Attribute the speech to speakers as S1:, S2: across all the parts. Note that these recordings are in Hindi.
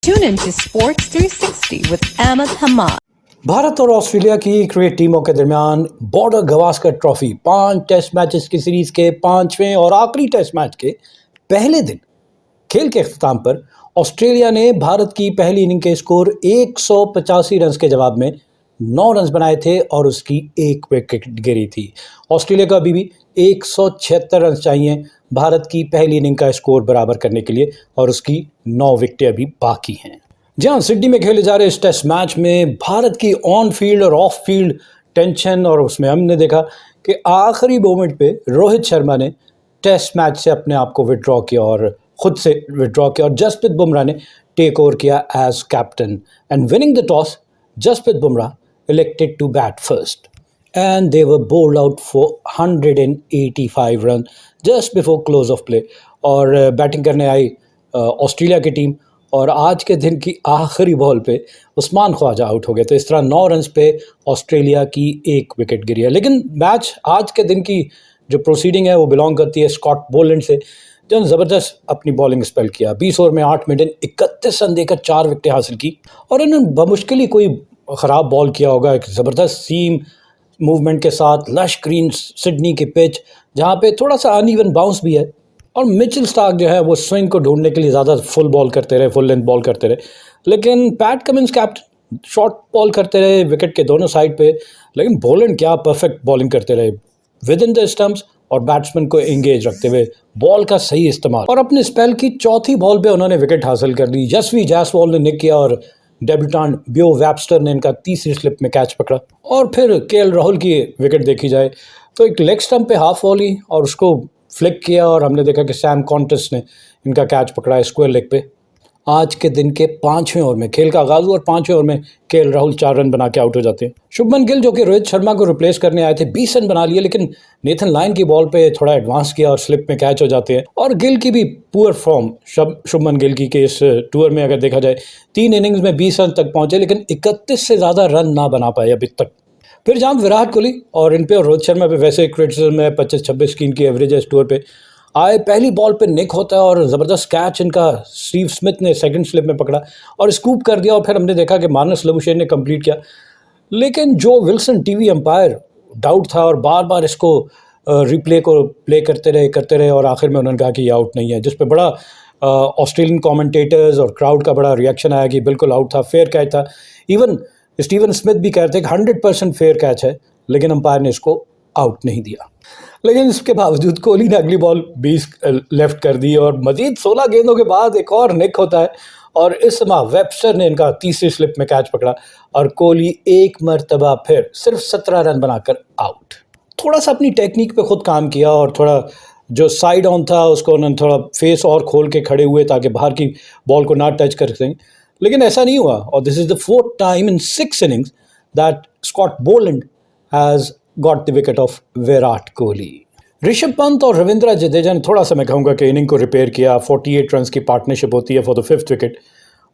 S1: Tune into Sports 360 with Ahmed Hamad.
S2: Bharat और ऑस्ट्रेलिया की क्रिकेट टीमों के दरमियान Border Gavaskar trophy 5 test matches की सीरीज के 5वें और आखिरी टेस्ट मैच के पहले दिन खेल के अख्ताम पर ऑस्ट्रेलिया ने भारत की पहली इनिंग के स्कोर 185 रन के जवाब में 9 रन बनाए थे और उसकी एक विकेट गिरी थी। ऑस्ट्रेलिया को अभी भी 176 रन चाहिए भारत की पहली इनिंग का स्कोर बराबर करने के लिए और उसकी 9 विकेटें अभी बाकी हैं। जहां सिडनी में खेले जा रहे इस टेस्ट मैच में भारत की ऑन फील्ड और ऑफ फील्ड टेंशन, और उसमें हमने देखा कि आखिरी मोमेंट पे रोहित शर्मा ने टेस्ट मैच से अपने आप को विड्रॉ किया और खुद से विड्रॉ किया और जसप्रीत बुमराह ने टेक ओवर किया as captain and winning the toss Jasprit Bumrah elected to bat first and they were bowled out for 185 run just before close of play. और बैटिंग करने आई ऑस्ट्रेलिया की टीम और आज के दिन की आखिरी बॉल पे उस्मान ख्वाजा आउट हो गए। तो इस तरह 9 रन पे ऑस्ट्रेलिया की एक विकेट गिरी है। लेकिन मैच आज के दिन की जो प्रोसीडिंग है वो बिलोंग करती है स्कॉट बोलैंड से, जिन्होंने ज़बरदस्त अपनी बॉलिंग स्पेल किया। 20 ओवर में 8 मिनट 31 रन देकर 4 विकेटें हासिल की और इन्होंने बमुश्किल ही कोई ख़राब बॉल किया होगा। एक ज़बरदस्त सीम मूवमेंट के साथ लश ग्रीन सिडनी की पिच जहाँ पे थोड़ा सा अनइवन बाउंस भी है, और मिचेल स्टार्क जो है वो स्विंग को ढूंढने के लिए ज़्यादा फुल बॉल करते रहे, फुल लेंथ बॉल करते रहे। लेकिन PAT Cummins captain short ball करते रहे विकेट के दोनों साइड पे, लेकिन बोलैंड क्या परफेक्ट बॉलिंग करते रहे विद इन द स्टंप्स और बैट्समैन को एंगेज रखते हुए बॉल का सही इस्तेमाल। और अपने स्पेल की चौथी बॉल पे उन्होंने विकेट हासिल कर ली। यशवी जायसवाल ने निक किया और डेब्यूटेंट बियो वेबस्टर ने इनका तीसरी स्लिप में कैच पकड़ा। और फिर केएल राहुल की विकेट देखी जाए तो एक लेग स्टंप पे हाफ वॉली और उसको फ्लिक किया और हमने देखा कि सैम कॉन्टेस्ट ने इनका कैच पकड़ा स्क्वायर लेग पे। आज के दिन के 5वें ओवर में खेल का आगाज हुआ और 5वें ओवर में केएल राहुल 4 रन बना के आउट हो जाते हैं। शुभमन गिल जो कि रोहित शर्मा को रिप्लेस करने आए थे 20 रन बना लिए, लेकिन नेथन लायन की बॉल पे थोड़ा एडवांस किया और स्लिप में कैच हो जाते हैं। और गिल की भी पुअर फॉर्म शुभमन गिल की के इस टूर में अगर देखा जाए 3 इनिंग्स में 20 रन तक पहुंचे, लेकिन 31 से ज़्यादा रन ना बना पाए अभी तक। फिर जहाँ विराट कोहली और इन पे और रोहित शर्मा पे वैसे क्रिटिसिज्म है, 25-26 की इनकी एवरेज है इस टूर पे आए। पहली बॉल पे निक होता है और ज़बरदस्त कैच इनका स्टीव स्मिथ ने सेकंड स्लिप में पकड़ा और स्कूप कर दिया। और फिर हमने देखा कि मानस लबुशेन ने कंप्लीट किया, लेकिन जो विल्सन टीवी अंपायर डाउट था और बार बार इसको रिप्ले को प्ले करते रहे और आखिर में उन्होंने कहा कि ये आउट नहीं है, जिस पे बड़ा ऑस्ट्रेलियन कमेंटेटर्स और क्राउड का बड़ा रिएक्शन आया कि बिल्कुल आउट था, फेयर कैच था। इवन स्टीवन स्मिथ भी कहते हैं कि 100% फेयर कैच है, लेकिन अंपायर ने इसको आउट नहीं दिया। लेकिन इसके बावजूद कोहली ने अगली बॉल 20 लेफ्ट कर दी और मजीद 16 गेंदों के बाद एक और निक होता है और इस समय वेबस्टर ने इनका तीसरी स्लिप में कैच पकड़ा और कोहली एक मरतबा फिर सिर्फ 17 रन बनाकर आउट। थोड़ा सा अपनी टेक्निक पे खुद काम किया और थोड़ा जो साइड ऑन था उसको उन्होंने थोड़ा फेस और खोल के खड़े हुए ताकि बाहर की बॉल को ना टच कर सकें, लेकिन ऐसा नहीं हुआ। और this is the 4th time in 6 innings that Scott Boland has got the wicket of Virat Kohli. Rishabh Pant और रविंद्र जडेजा ने थोड़ा सा मैं कहूँगा कि इनिंग को रिपेयर किया। 48 रन की पार्टनरशिप होती है फॉर द 5th विकेट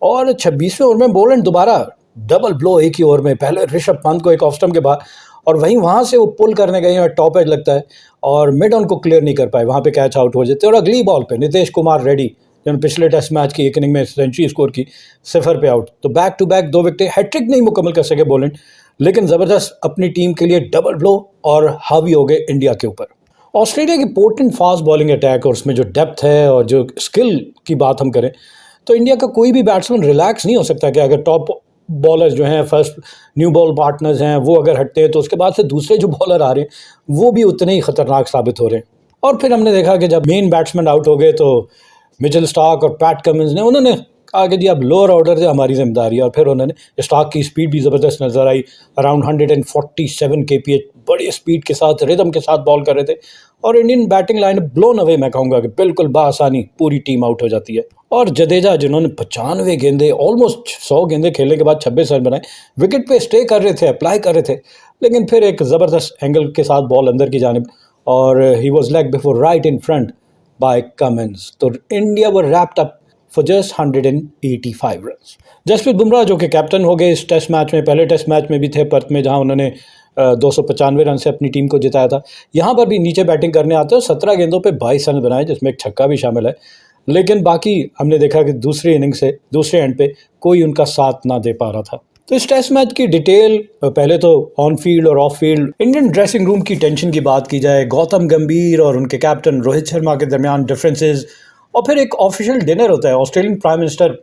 S2: और 26वें ओवर में बोलैंड दोबारा डबल ब्लो एक ही ओवर में, पहले ऋषभ पंत को एक ऑफ स्टंप के बाद और वहाँ से वो पुल करने गए और टॉप एज लगता है और मिड ऑन को क्लियर नहीं कर पाए, वहाँ पे कैच आउट हो जाते। और अगली बॉल पे नीतीश कुमार रेड्डी जिन्होंने पिछले टेस्ट मैच की एक इनिंग में सेंचुरी स्कोर की, 0 पे आउट। तो बैक टू बैक 2 विकेटें, हैट्रिक नहीं मुकम्मल कर सके बोलैंड, लेकिन ज़बरदस्त अपनी टीम के लिए डबल ब्लो और हावी हो गए इंडिया के ऊपर। ऑस्ट्रेलिया की पोर्टेंट फास्ट बॉलिंग अटैक और उसमें जो डेप्थ है और जो स्किल की बात हम करें तो इंडिया का कोई भी बैट्समैन रिलैक्स नहीं हो सकता कि अगर टॉप बॉलर्स जो हैं फर्स्ट न्यू बॉल पार्टनर्स हैं वो अगर हटते हैं तो उसके बाद से दूसरे जो बॉलर आ रहे हैं वो भी उतने ही खतरनाक साबित हो रहे हैं। और फिर हमने देखा कि जब मेन बैट्समैन आउट हो गए तो मिचेल स्टार्क और पैट कमिंस ने उन्होंने कहा कि जी अब लोअर ऑर्डर से हमारी जिम्मेदारी है, और फिर उन्होंने स्टार्क की स्पीड भी ज़बरदस्त नज़र आई, अराउंड 147 kph बड़ी स्पीड के साथ रिदम के साथ बॉल कर रहे थे और Indian batting line blown away, मैं कहूँगा कि बिल्कुल बासानी पूरी टीम आउट हो जाती है। और जडेजा जिन्होंने 95 गेंदे ऑलमोस्ट 100 गेंदे खेलने के बाद 26 रन बनाए, विकेट पे स्टे कर रहे थे, अप्लाई कर रहे थे, लेकिन फिर एक ज़बरदस्त एंगल के साथ बॉल अंदर की जानिब और he was leg before right in front by Cummins. तो India were wrapped up for just 185 run. Jasprit Bumrah जो कि कैप्टन हो गए इस टेस्ट मैच में, पहले टेस्ट मैच में भी थे पर्थ में जहां उन्होंने 295 रन से अपनी टीम को जिताया था। यहाँ पर भी नीचे बैटिंग करने आते हैं और 17 गेंदों पे 22 रन बनाए जिसमें एक छक्का भी शामिल है। लेकिन बाकी हमने देखा कि दूसरी इनिंग से दूसरे एंड पे कोई उनका साथ ना दे पा रहा था। तो इस टेस्ट मैच की डिटेल पहले तो ऑन फील्ड और of field Indian dressing room की टेंशन की बात की जाए, गौतम गंभीर और उनके कैप्टन रोहित शर्मा के दरमियान डिफरेंसेस, और फिर एक ऑफिशियल डिनर होता है, Australian prime minister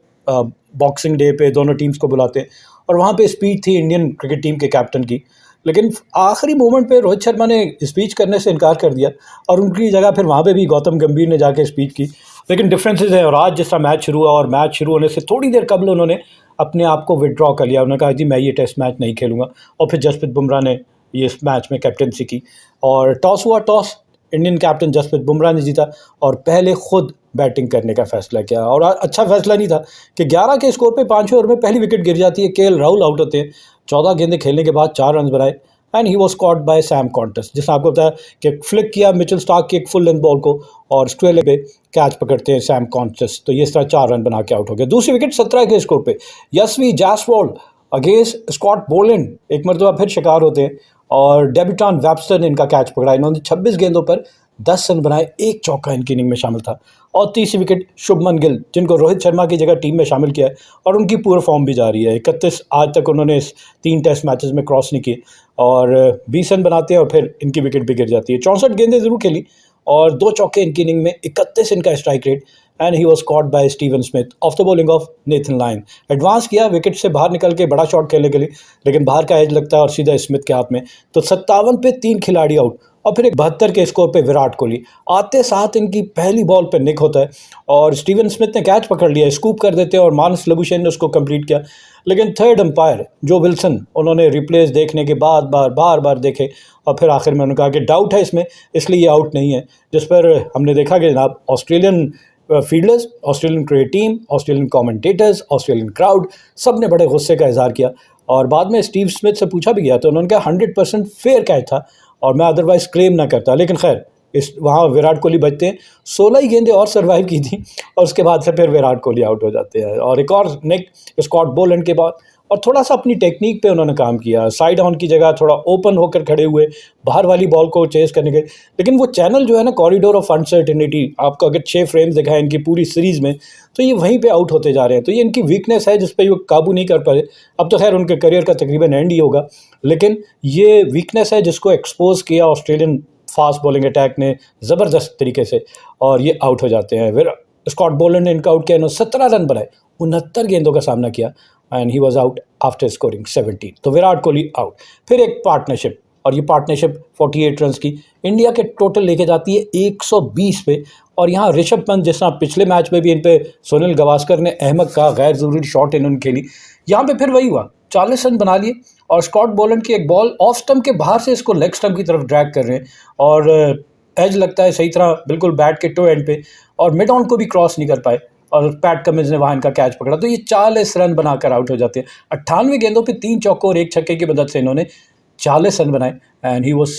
S2: boxing day पे दोनों टीम्स को बुलाते हैं और वहाँ पे स्पीच थी इंडियन क्रिकेट टीम के कैप्टन की। लेकिन आखिरी मोमेंट पे रोहित शर्मा ने स्पीच करने से इनकार कर दिया और उनकी जगह फिर वहाँ पे भी गौतम गंभीर ने जाके स्पीच की। लेकिन डिफरेंसेस है, और आज जिस तरह मैच शुरू हुआ और मैच शुरू होने से थोड़ी देर कबल उन्होंने अपने आप को विड्रॉ कर लिया। उन्होंने कहा जी मैं ये टेस्ट मैच नहीं खेलूंगा, और फिर जसप्रीत बुमराह ने ये इस मैच में कैप्टनसी की और टॉस हुआ। Toss Indian captain Jasprit Bumrah ने जीता और पहले खुद बैटिंग करने का फैसला किया। और अच्छा फैसला नहीं था कि 11 के स्कोर पे 5वें ओवर में पहली विकेट गिर जाती है, केएल राहुल आउट होते हैं, 14 गेंदें खेलने के बाद 4 रन बनाए and he was caught by Sam contest, जिसने आपको बताया कि फ्लिक किया मिचेल स्टार्क की एक फुल लेंथ बॉल को और स्क्वेयर पे कैच पकड़ते हैं सैम कॉन्टेस्ट, तो ये इस तरह 4 रन बना के आउट हो गया। दूसरी विकेट 17 के स्कोर पे Yashasvi Jaiswal against Scott Boland एक मरतबा फिर शिकार होते हैं और डेब्यूटान वेबस्टर ने इनका कैच पकड़ा। इन्होंने 26 गेंदों पर 10 रन बनाए, एक चौका इनकी इनिंग में शामिल था। और तीसरी विकेट शुभमन गिल, जिनको रोहित शर्मा की जगह टीम में शामिल किया है और उनकी पूरी फॉर्म भी जारी है। 31 आज तक उन्होंने इस 3 टेस्ट मैचेस में क्रॉस नहीं किए और 20 रन बनाते हैं और फिर इनकी विकेट भी गिर जाती है। 64 गेंदें जरूर खेली और 2 चौके इनकी इनिंग में, 31 इनका strike rate and he was caught by Steven Smith of the bowling of Nathan Lyon. Advance किया विकेट से बाहर निकल के बड़ा शॉट खेलने के लिए, लेकिन बाहर का एज लगता है और सीधा स्मिथ के हाथ में। तो 57 पे 3 खिलाड़ी आउट और फिर एक 72 के स्कोर पे विराट कोहली आते साथ इनकी पहली बॉल पे निक होता है और स्टीवन स्मिथ ने कैच पकड़ लिया, स्कूप कर देते हैं और मानस लबुशेन ने उसको कंप्लीट किया। लेकिन थर्ड अंपायर जो विल्सन, उन्होंने रिप्लेस देखने के बाद बार बार देखे और फिर आखिर में उन्होंने कहा कि डाउट है इसमें, इसलिए ये आउट नहीं है। जिस पर हमने देखा कि जनाब Australian fielders, Australian cricket team, Australian commentators, Australian crowd, सब ने बड़े गुस्से का इजहार किया। और बाद में स्टीव स्मिथ से पूछा भी गया तो उन्होंने कहा 100% फेयर कैच था और मैं अदरवाइज क्लेम ना करता। लेकिन खैर इस वहाँ विराट कोहली बचते हैं, 16 ही गेंदें और सर्वाइव की थी और उसके बाद से फिर विराट कोहली आउट हो जाते हैं। और एक और निक स्कॉट बोलैंड के बाद, और थोड़ा सा अपनी टेक्निक पे उन्होंने काम किया, साइड ऑन की जगह थोड़ा ओपन होकर खड़े हुए बाहर वाली बॉल को चेस करने के। लेकिन वो चैनल जो है ना, कॉरिडोर ऑफ अनसर्टेनिटी, आपको अगर 6 फ्रेम्स दिखा है इनकी पूरी सीरीज़ में, तो ये वहीं पे आउट होते जा रहे हैं। तो ये इनकी वीकनेस है जिस पर वो काबू नहीं कर पाए। अब तो खैर उनके करियर का तकरीबन एंड ही होगा, लेकिन ये वीकनेस है जिसको एक्सपोज किया ऑस्ट्रेलियन फास्ट बॉलिंग अटैक ने ज़बरदस्त तरीके से, और ये आउट हो जाते हैं। फिर स्कॉट बोलैंड ने इनका आउट किया, इन्होंने 17 रन बनाए, 69 गेंदों का सामना किया and he was out after scoring 17। तो विराट कोहली आउट। फिर एक पार्टनरशिप, और ये पार्टनरशिप 48 रन की इंडिया के टोटल लेके जाती है 120 पे। और यहाँ ऋषभ पंत, जिस तरह पिछले मैच में भी इन पे सुनील गावस्कर ने अहमद का गैर ज़रूरी शॉट इन्होंने खेली, यहाँ पे फिर वही हुआ, 40 रन बना लिए और स्कॉट बोलैंड की एक बॉल ऑफ स्टंप के बाहर से इसको लेग स्टंप की तरफ ड्रैग कर रहे हैं और एज लगता है सही तरह बिल्कुल बैट के टो एंड पे, और मिड ऑन को भी क्रॉस नहीं कर पाए और पैट कमिंस ने वहाँ इनका कैच पकड़ा। तो ये 40 रन बनाकर आउट हो जाते हैं। 98 गेंदों पे 3 चौकों और 1 छक्के की मदद से इन्होंने 40 रन बनाए and he was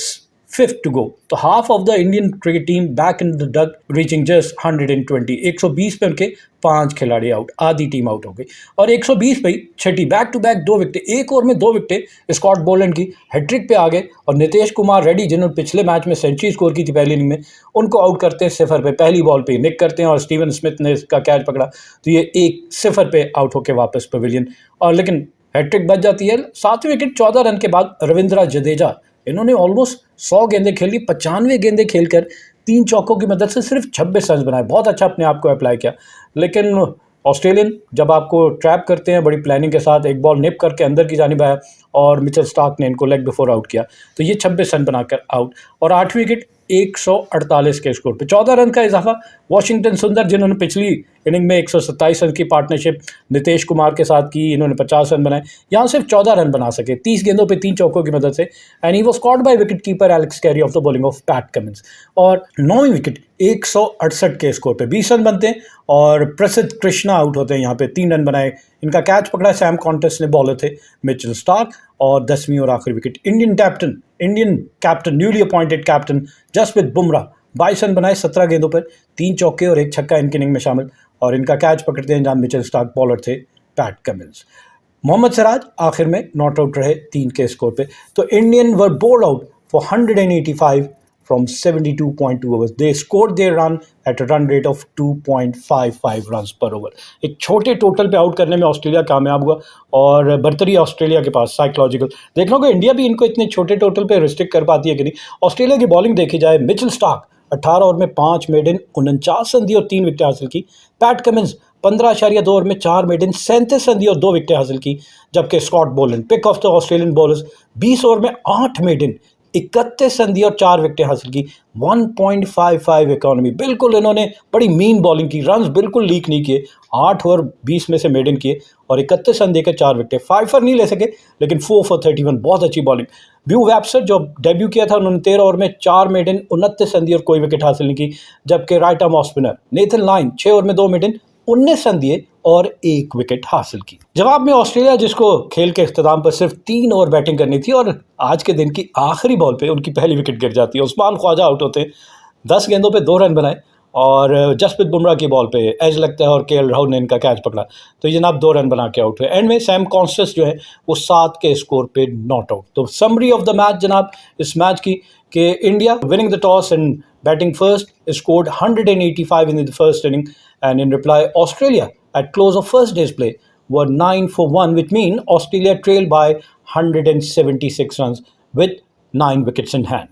S2: 5th to go. तो half of the Indian cricket team back in the duck reaching just 120। 120 पे उनके 5 खिलाड़ी आउट, आधी टीम आउट हो गई। और 120 पे छठी बैक टू बैक 2 विकेटें, एक ओवर में 2 विकेटें स्कॉट बोलैंड की, हैट्रिक पे आ गए और नितेश कुमार रेड्डी, जिन्होंने पिछले मैच में सेंचुरी स्कोर की थी पहली इनिंग में, उनको आउट करते हैं 0 पे, पहली बॉल पे निक करते हैं और स्टीवन स्मिथ ने इसका कैच पकड़ा। तो ये 1-0 पे आउट होकर वापस पवेलियन, और लेकिन हैट्रिक बच जाती है। 7वीं विकेट 14 रन के बाद रविंद्र जडेजा, इन्होंने ऑलमोस्ट 100 गेंदें खेली, 95 गेंदें खेलकर 3 चौकों की मदद से सिर्फ 26 रन बनाए। बहुत अच्छा अपने आप को अप्लाई किया। लेकिन ऑस्ट्रेलियन जब आपको ट्रैप करते हैं बड़ी प्लानिंग के साथ, एक बॉल निप करके अंदर की जानिब आया और मिचेल स्टार्क ने इनको लेग बिफोर आउट किया, तो ये 26 रन बनाकर आउट। और 8वीं विकेट 148 के स्कोर पे 14 रन का इजाफा वाशिंगटन सुंदर, जिन्होंने पिछली इनिंग में 127 रन की पार्टनरशिप नितेश कुमार के साथ की, इन्होंने 50 रन बनाए, यहाँ सिर्फ 14 रन बना सके 30 गेंदों पे 3 चौकों की मदद से and he was caught by wicket keeper Alex carry off the bowling of PAT Cummins. और 9वीं विकेट 168 के स्कोर पे 20 रन बनते हैं और प्रसिद्ध कृष्णा आउट होते हैं, यहाँ पे 3 रन बनाए, इनका कैच पकड़ा सैम कॉन्टेस्ट ने, बॉलर थे मिचेल स्टार्क। और 10वीं और आखिरी wicket Indian captain newly appointed captain Jasprit Bumrah, 22 run बनाए 17 गेंदों पर, 3 चौके और 1 छक्का इनकी इनिंग में शामिल, और इनका कैच पकड़ते हैं जहाँ मिचेल स्टार्क, बॉलर थे पैट कमिंस। मोहम्मद सिराज आखिर में नॉट आउट रहे 3 के स्कोर पे। तो Indian were bold out for 185 from 72.2 overs. They scored their run at a run rate of 2.55 runs per over. एक छोटे टोटल पे आउट करने में ऑस्ट्रेलिया कामयाब हुआ और बर्तरी ऑस्ट्रेलिया के पास साइकोलॉजिकल। देखना होगा इंडिया भी इनको इतने छोटे टोटल पे रिस्ट्रिक्ट कर पाती है कि नहीं। ऑस्ट्रेलिया की बॉलिंग देखी जाए, मिचेल स्टार्क 18 ओवर में 5 मेडन 49 रन दिए और 3 विकेट हासिल की। पैट कमिंस 15.2 ओवर में 4 मेडन 37 रन दिए और 2 विकेट हासिल की। जबकि Scott Boland pick of the Australian bowlers 20 over में 8 मेडन 31 रन दिए और 4 विकेट हासिल की। 1.55 इकोनॉमी, बिल्कुल इन्होंने बड़ी मीन बॉलिंग की, रन्स बिल्कुल लीक नहीं किए। 8 ओवर 20 में से मेडन किए और 31 रन देकर 4 विकेट। 5 फॉर नहीं ले सके लेकिन 4 for 31, बहुत अच्छी बॉलिंग। ब्यू वैप्सर जो डेब्यू किया था उन्होंने 13 ओवर में 4 मेडन 29 रन दिए और कोई विकेट हासिल नहीं की। जबकि right arm off spinner Nathan line 6 over में 2 मेडन 19 रन दिए और 1 विकेट हासिल की। जवाब में ऑस्ट्रेलिया, जिसको खेल के इख्तिताम पर सिर्फ 3 ओवर बैटिंग करनी थी और आज के दिन की आखिरी बॉल पे उनकी पहली विकेट गिर जाती है। उस्मान ख्वाजा आउट होते, 10 गेंदों पे 2 रन बनाए और जसप्रीत बुमराह की बॉल पे एज लगता है और केएल राहुल ने इनका कैच पकड़ा तो ये जनाब 2 रन बना के आउट हुए। एंड में सैम कॉन्स्टेंस जो है वो 7 के स्कोर पे नॉट आउट। तो समरी ऑफ द मैच जनाब इस मैच की कि India winning the toss and batting first scored 185 in the first inning, and in reply Australia at close of first day's play were 9 for 1, which mean Australia trailed by 176 runs with 9 wickets in hand.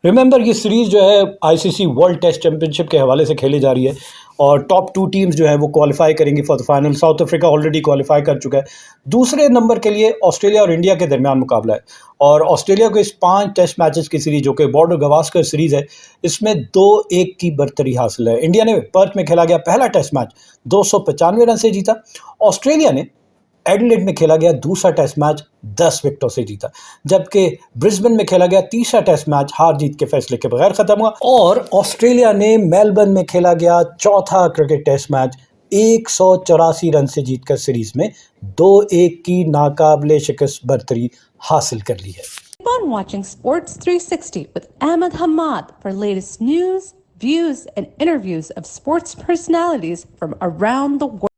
S2: Remember ये सीरीज़ जो है आईसीसी वर्ल्ड टेस्ट चैंपियनशिप के हवाले से खेली जा रही है और टॉप 2 टीम्स जो है वो क्वालिफाई करेंगी for the final. South Africa already qualify कर चुका है। दूसरे नंबर के लिए ऑस्ट्रेलिया और इंडिया के दरमियान मुकाबला है और ऑस्ट्रेलिया को इस 5 टेस्ट मैचेस की सीरीज जो कि बॉर्डर गवास्कर सीरीज़ है इसमें 2-1 की बर्तरी हासिल है। इंडिया ने पर्थ में खेला गया पहला टेस्ट मैच 295 रन से जीता। ऑस्ट्रेलिया ने एडिलेड में खेला गया दूसरा टेस्ट मैच 10 विकेटों से जीता। जबकि ब्रिस्बेन में खेला गया तीसरा टेस्ट मैच हार जीत के फैसले के बगैर खत्म हुआ और ऑस्ट्रेलिया ने मेलबर्न में खेला गया चौथा क्रिकेट टेस्ट मैच 184 रन से जीतकर सीरीज में 2-1 की नाकाबिले शिकस्त बर्तरी हासिल कर ली है।
S1: Keep on watching Sports 360 with Ahmed Hamad for latest news, views, and interviews of sports personalities from around the world.